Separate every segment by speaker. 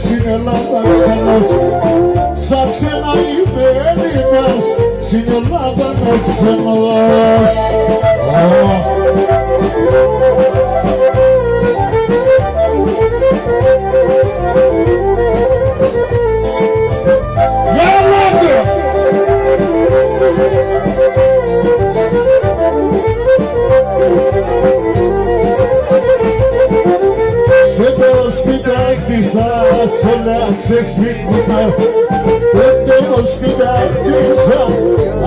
Speaker 1: στην Ελλάδα ξένος, σαν ξένα είμαι Έλληνας, στην Ελλάδα είναι ξένος. Σε σπίτουμε, πέντε οσπιτάρτησα,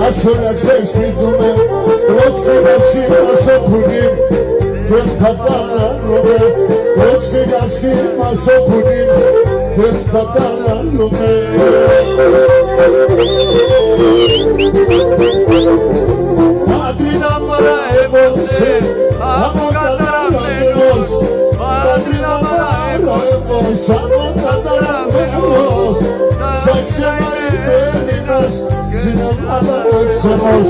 Speaker 1: ας όλα ξεσπίτουμε, πρόσφυγας μας ο πουνίμ, δεν θα παράλλουμε, πρόσφυγας μας ο πουνίμ, δεν θα παράλλουμε. Πατρίδα μαραεύωσε, αποκαταλαβμένος, πατρίδα μαραεύωσε, αποκαταλαβμένος, σαν ξένα είμαι Έλληνας, στην Ελλάδα να ξενός,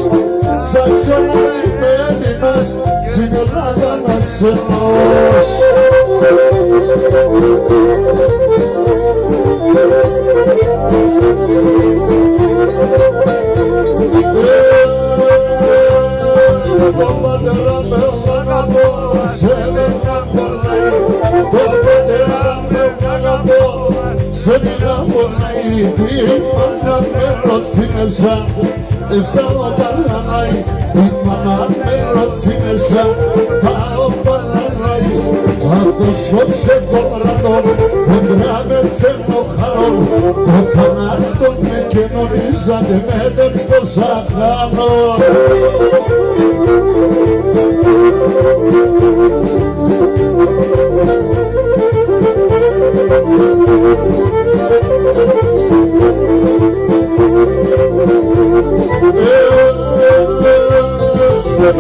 Speaker 1: σαν ξένα είμαι Έλληνας, στην Ελλάδα να ξενός. Το πατέρα με αγαπώ, σε δεν αγαπολάει, το πατέρα με αγαπώ, σε δεν αγαπολάει, η μάνα με ρωτθεί μέσα, έφταω παλανάει, η μάνα με ρωτθεί μέσα, πάω παλανάει, απ' το σκόψε το ρατόν, εμπρά με φέρνω χαρόν, το θανάτο με κοινωνίζατε με τον στο σαχάνο.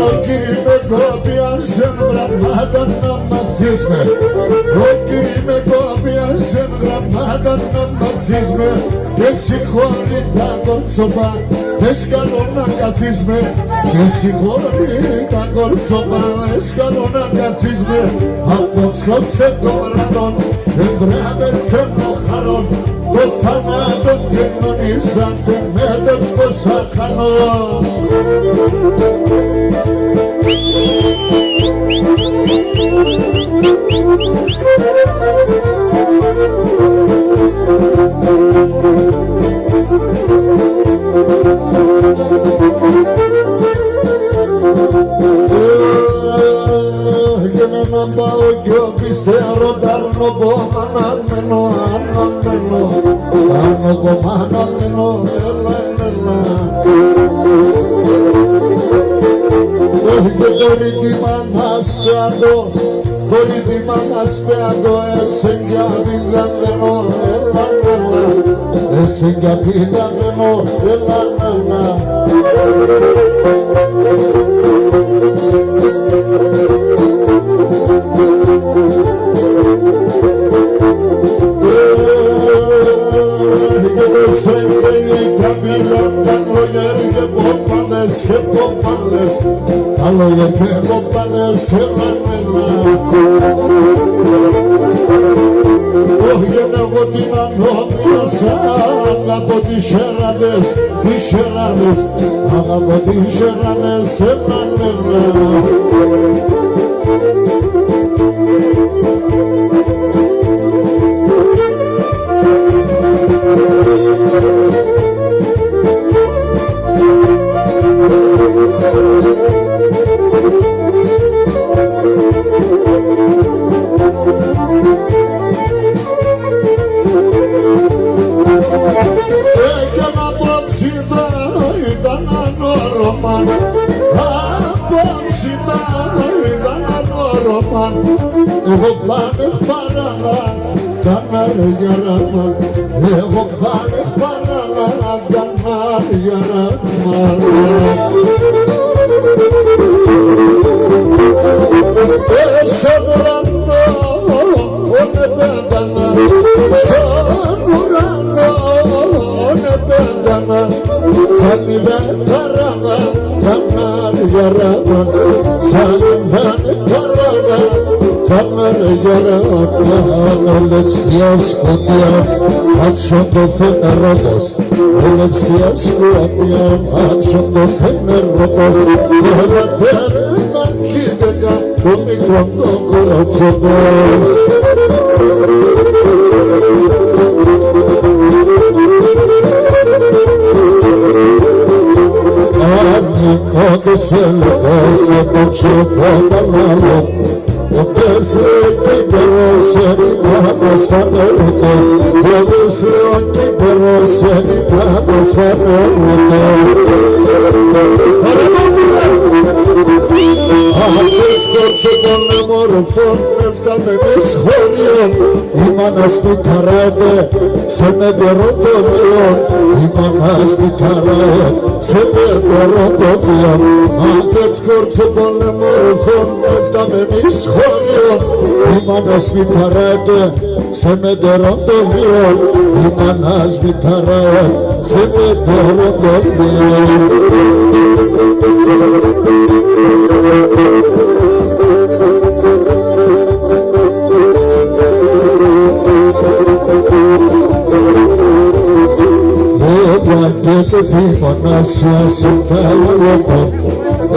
Speaker 1: Ο κύριε με κόβιασε γραμμάτα να μαθείς με, ο κύριε με κόβιασε γραμμάτα να μαθείς με, και συγχωρεί τα κορτσοπά, πες καλό να καθείς με, και συγχωρεί τα κορτσοπά, πες καλό να καθείς με, απόψε το ρατόν, εμπράβε φέρνω χαρόν, το θανάτο κοινωνίζατε με τον στο σαχανό. Και να πάω κι ο πιστέρο ταρνοπό αναμένο, αναμένο, αναμένο, και το ρήτημα να σπέαντο, το ρήτημα να σπέαντο, έσαι για πηγαμένο, έσαι για πηγαμένο, λόγια και κοπάνες σε μανένα. Όχι εγώ την ανώμιασα, αγαπώ τις χεράδες, αγαπώ τις χεράδες σε μανένα. Εγώ πάνε παράγα, κανάρια ράμα, εγώ πάνε παράγα, κανάρια ράμα. Σαν ουρανό, όνε πέντανα, σαν ουρανό, όνε πέντανα, σαν είμαι καράγα, κανάρια ράμα, σαν είμαι καράγα, Παναργέρα Ολεξτιάς κοντιά Άξον το φενερότας Ολεξτιάς κοντιά Άξον το φενερότας Ελατέρνα κοίτεκα Το μικρό το κολατσότας Όντως έλεγα το πιο παλάλο Όντως έκυμπερος ενημάδος φανερούτο Όντως έκυμπερος ενημάδος φανερούτο Αυτές κόρτσο των εμορφών έφτανε μες χωριών Η μάνα σπιταράδε σε μετεροτοβιών Η μάνα σπιταράδε σε μετεροτοβιών Αυτές κόρτσο των εμορφών έφτανε μες χωριών Η μάνα σπιταράδε σε μετεροτοβιών Η μάνα σπιταράδε σε μετεροτοβιών Και τη μονάσια σε θάλαμο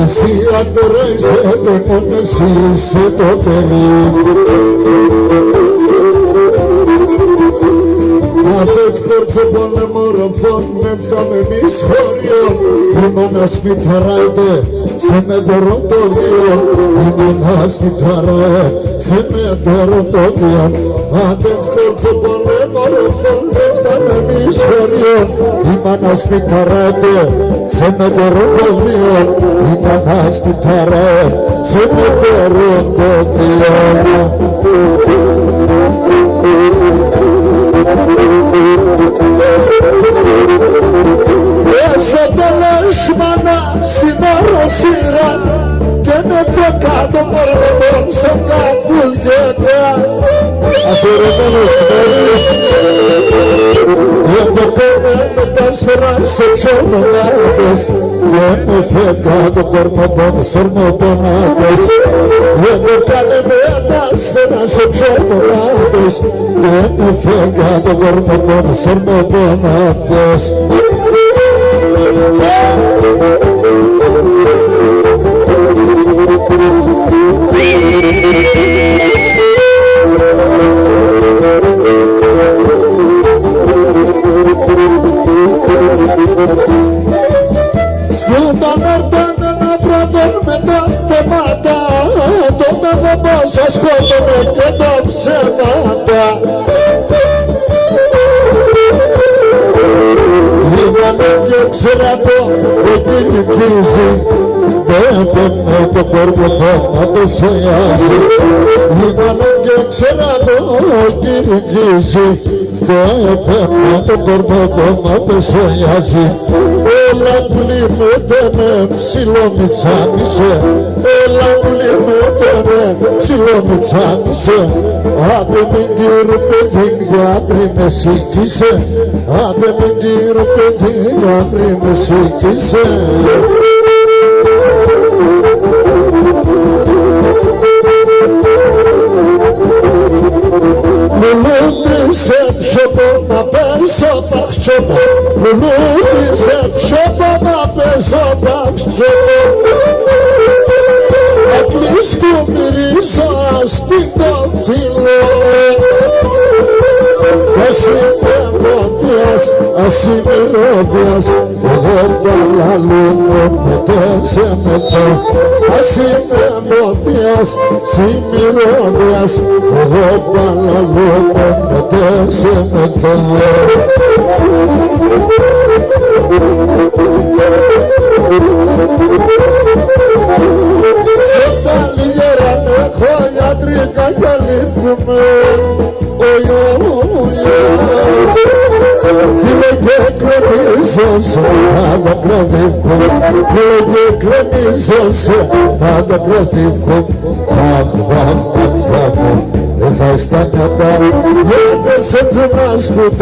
Speaker 1: Εσύ αντρέξε το μόνο εσύ είσαι το τέλει Αφέτς κόρτσο πολεμοροφών έφταμε εμείς χωριών Η μόνα σπιταράιτε σε μετερό το βιόν Η μόνα σπιταράιτε σε μετερό το βιόν Αφέτς κόρτσο πολεμοροφών έφταμε εμείς χωριών Η μόνα σπιταράιτε σε μετερό το βιόν Η μόνα σπιταράιτε σε μετερό το βιόν Όσο τέλος μάνα συνόρωσιραν και με φεκάτω κορμόν σε καφουλγέτα Αφαιρετέλος συνόρωσιραν με τα σφαιράς σε ψωμονάδες και με φεκάτω κορμόν σε ορμοπονάδες Εγώ κάνε με τα σφαιράς σε ψωμονάδες και με φεκάτω κορμόν σε ορμοπονάδες Σκούταν έρθανε να βραδόν με τα φτεμάτα Το μεγωμό σας σκότωνε και τα ψέματα Λίγανε και ξερατώ εκεί νικίζει Έπαιρνε το κόρπο να το σοιάζει Λίγανε και ξερατώ εκεί νικίζει Έπαιρνε το κόρπο να το σοιάζει Όλα που λιμούτανε ψηλό μη τσάμισε Όλα που λιμούτανε ψηλό μη τσάμισε Άντε μην γύρω παιδί γαύρι με σήκησε Άντε μην γύρω παιδί γαύρι με σήκησε Λουλούδισε ψωπό να πέσω φαχτσοπό Λουλούδισε ψωπό να πέσω φαχτσοπό Να κλείσκω μυρίζω ασπίδο φίλο Ας είμαι ρόδιας, ας είμαι ρόδιας Εγώ παλαλούμαι μετέσαι με το Ας είμαι ρόδιας, ας είμαι ρόδιας Εγώ παλαλούμαι μετέσαι με το Σε τα λιγέρα έχω ιατρικά και λήφκουμε Φίλε και κλονίζεσαι, πάντα κραστίβκω Φίλε και κλονίζεσαι, πάντα κραστίβκω Αχ, δεν θα στάκατα, γιατί σε τσενάσκω